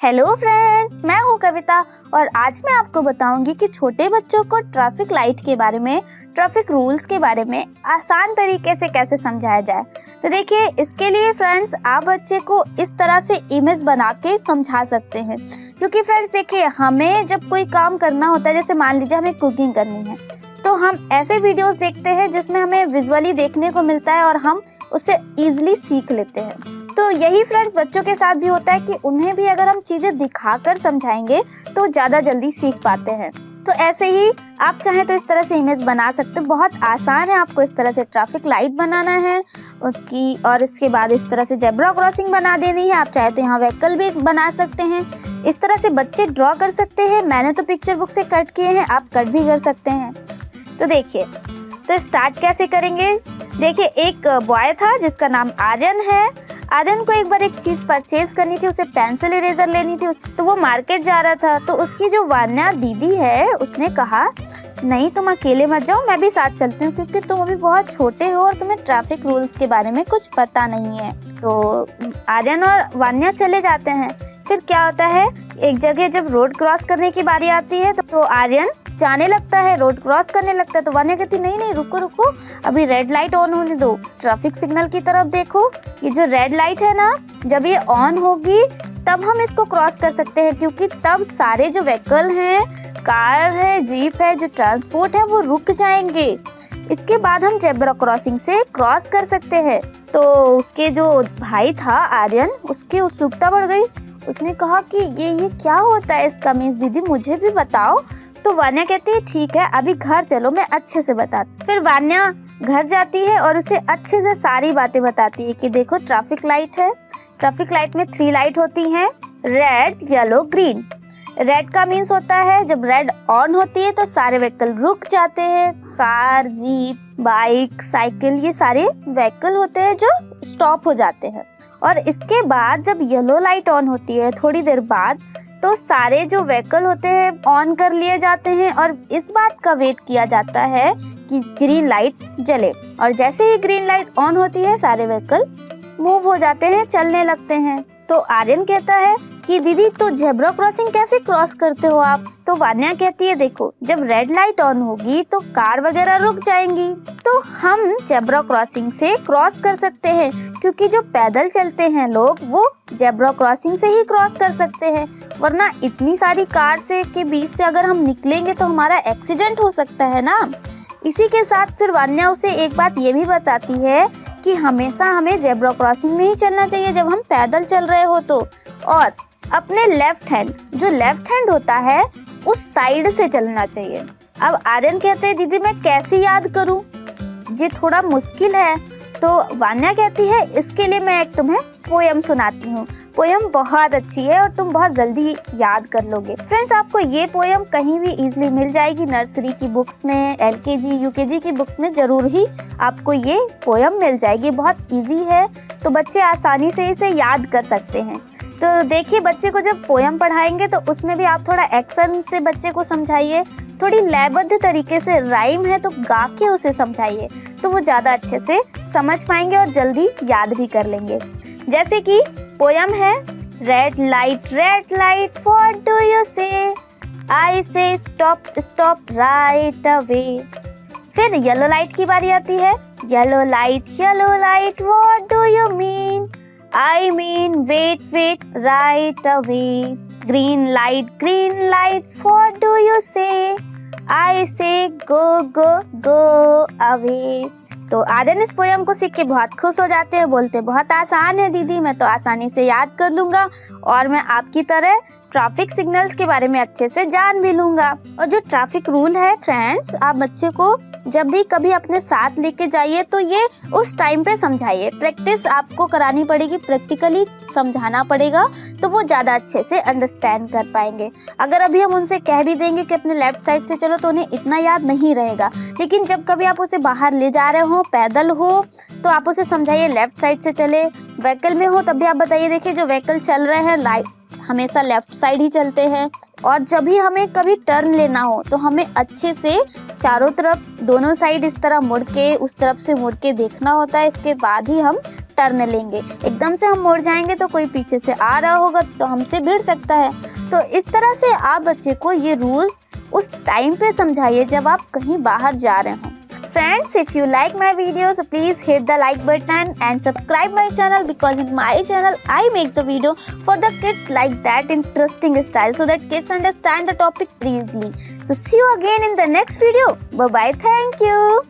Hello friends, मैं हूं कविता और आज मैं आपको बताऊंगी कि छोटे बच्चों को ट्रैफिक लाइट के बारे में, ट्रैफिक रूल्स के बारे में आसान तरीके से कैसे समझाया जाए। तो देखिए, इसके लिए फ्रेंड्स आप बच्चे को इस तरह से इमेज बना के समझा सकते हैं, क्योंकि फ्रेंड्स देखिए, हमें जब कोई काम करना होता है, जैसे मान लीजिए हमें कुकिंग करनी है, तो हम ऐसे वीडियोस देखते हैं जिसमें हमें विजुअली देखने को मिलता है और हम उससे इजीली सीख लेते हैं। तो यही फ्रेंड्स बच्चों के साथ भी होता है कि उन्हें भी अगर हम चीज़ें दिखाकर समझाएंगे तो ज़्यादा जल्दी सीख पाते हैं। तो ऐसे ही आप चाहें तो इस तरह से इमेज बना सकते हो। बहुत आसान है, आपको इस तरह से ट्रैफिक लाइट बनाना है उसकी, और इसके बाद इस तरह से जेब्रा क्रॉसिंग बना देनी है। आप चाहे तो यहाँ व्हीकल भी बना सकते हैं। इस तरह से बच्चे ड्रॉ कर सकते हैं। मैंने तो पिक्चर बुक से कट किए हैं, आप कट भी कर सकते हैं। तो देखिए, तो स्टार्ट कैसे करेंगे। देखिए, एक बॉय था जिसका नाम आर्यन है। आर्यन को एक बार एक चीज़ परचेज करनी थी, उसे पेंसिल इरेजर लेनी थी। तो वो मार्केट जा रहा था, तो उसकी जो वान्या दीदी है उसने कहा, नहीं तुम अकेले मत जाओ, मैं भी साथ चलती हूँ, क्योंकि तुम अभी बहुत छोटे हो और तुम्हें ट्रैफिक रूल्स के बारे में कुछ पता नहीं है। तो आर्यन और वान्या चले जाते हैं। फिर क्या होता है, एक जगह जब रोड क्रॉस करने की बारी आती है तो आर्यन जाने लगता है, रोड क्रॉस करने लगता है। तो वान्या कहती, नहीं नहीं रुको रुको, अभी रेड लाइट ऑन होने दो, ट्रैफिक सिग्नल की तरफ देखो। ये जो रेड लाइट है ना, जब ये ऑन होगी तब हम इसको क्रॉस कर सकते हैं, क्योंकि तब सारे जो व्हीकल हैं, कार है, जीप है, जो ट्रांसपोर्ट है, वो रुक जाएंगे। इसके बाद हम जेब्रा क्रॉसिंग से क्रॉस कर सकते हैं। तो उसके जो भाई था आर्यन, उसकी उत्सुकता बढ़ गई। उसने कहा कि ये क्या होता है इसका मीन्स, दीदी मुझे भी बताओ। तो वान्या कहती है, ठीक है अभी घर चलो, मैं अच्छे से बताती। फिर वान्या घर जाती है और उसे अच्छे से सारी बातें बताती है कि देखो ट्रैफिक लाइट है। ट्रैफिक लाइट में 3 लाइट होती हैं, रेड, येलो, ग्रीन। रेड का मीन्स होता है जब रेड ऑन होती है तो सारे व्हीकल रुक जाते हैं। कार, जीप, बाइक, साइकिल, ये सारे व्हीकल होते हैं जो स्टॉप हो जाते हैं। और इसके बाद जब येलो लाइट ऑन होती है थोड़ी देर बाद, तो सारे जो व्हीकल होते हैं ऑन कर लिए जाते हैं और इस बात का वेट किया जाता है कि ग्रीन लाइट जले। और जैसे ही ग्रीन लाइट ऑन होती है सारे व्हीकल मूव हो जाते हैं, चलने लगते हैं। तो आर्यन कहता है कि दीदी तो जेब्रा क्रॉसिंग कैसे क्रॉस करते हो आप। तो वान्या कहती है, देखो जब रेड लाइट ऑन होगी तो कार वगैरह रुक जाएंगी, तो हम जेब्रा क्रॉसिंग से क्रॉस कर सकते हैं, क्योंकि जो पैदल चलते हैं लोग वो जेब्रा क्रॉसिंग से ही क्रॉस कर सकते हैं, वरना इतनी सारी कार से के बीच से अगर हम निकलेंगे तो हमारा एक्सीडेंट हो सकता है ना। इसी के साथ फिर वान्या उसे एक बात ये भी बताती है कि हमेशा हमें जेब्रा क्रॉसिंग में ही चलना चाहिए जब हम पैदल चल रहे हो तो, और अपने लेफ्ट हैंड, जो लेफ्ट हैंड होता है उस साइड से चलना चाहिए। अब आर्यन कहते हैं, दीदी मैं कैसे याद करूं, ये थोड़ा मुश्किल है। तो वान्या कहती है, इसके लिए मैं एक तुम्हें पोयम सुनाती हूँ। पोयम बहुत अच्छी है और तुम बहुत जल्दी याद कर लोगे। फ्रेंड्स, आपको ये पोयम कहीं भी इजीली मिल जाएगी, नर्सरी की बुक्स में, LKG UKG की बुक्स में जरूर ही आपको ये पोयम मिल जाएगी। बहुत इजी है, तो बच्चे आसानी से इसे याद कर सकते हैं। तो देखिए, बच्चे को जब पोयम पढ़ाएंगे तो उसमें भी आप थोड़ा एक्शन से बच्चे को समझाइए, थोड़ी लयबद्ध तरीके से, राइम है तो गा के उसे समझाइए, तो वो ज़्यादा अच्छे से समझ पाएंगे और जल्दी याद भी कर लेंगे। जैसे कि पोयम है, red light what do you say, I say stop stop right away. फिर येलो लाइट की बारी आती है, yellow light what do you mean, I mean wait right away. Green light what do you say, I से go away. तो आर्यन इस poem को सीख के बहुत खुश हो जाते हैं, बोलते बहुत आसान है दीदी, मैं तो आसानी से याद कर लूँगा और मैं आपकी तरह ट्रैफिक सिग्नल्स के बारे में अच्छे से जान भी लूँगा। और जो ट्रैफिक रूल है फ्रेंड्स, आप बच्चे को जब भी कभी अपने साथ लेके जाइए तो ये उस टाइम पे समझाइए। प्रैक्टिस आपको करानी पड़ेगी, प्रैक्टिकली समझाना पड़ेगा, तो वो ज़्यादा अच्छे से अंडरस्टैंड कर पाएंगे। अगर अभी हम उनसे कह भी देंगे कि अपने लेफ्ट साइड से चलो तो उन्हें इतना याद नहीं रहेगा, लेकिन जब कभी आप उसे बाहर ले जा रहे हो, पैदल हो, तो आप उसे समझाइए लेफ्ट साइड से चले। व्हीकल में हो तब भी आप बताइए, देखिए जो व्हीकल चल रहे हैं हमेशा लेफ्ट साइड ही चलते हैं। और जब भी हमें कभी टर्न लेना हो तो हमें अच्छे से चारों तरफ दोनों साइड इस तरह मुड़ के उस तरफ से मुड़ के देखना होता है, इसके बाद ही हम टर्न लेंगे। एकदम से हम मुड़ जाएंगे तो कोई पीछे से आ रहा होगा तो हमसे भिड़ सकता है। तो इस तरह से आप बच्चे को ये रूल्स उस टाइम पे समझाइए जब आप कहीं बाहर जा रहे हो। Friends, if you like my videos, please hit the like button and subscribe my channel, because in my channel I make the video for the kids like that interesting style, so that kids understand the topic easily. So see you again in the next video. Bye bye. Thank you.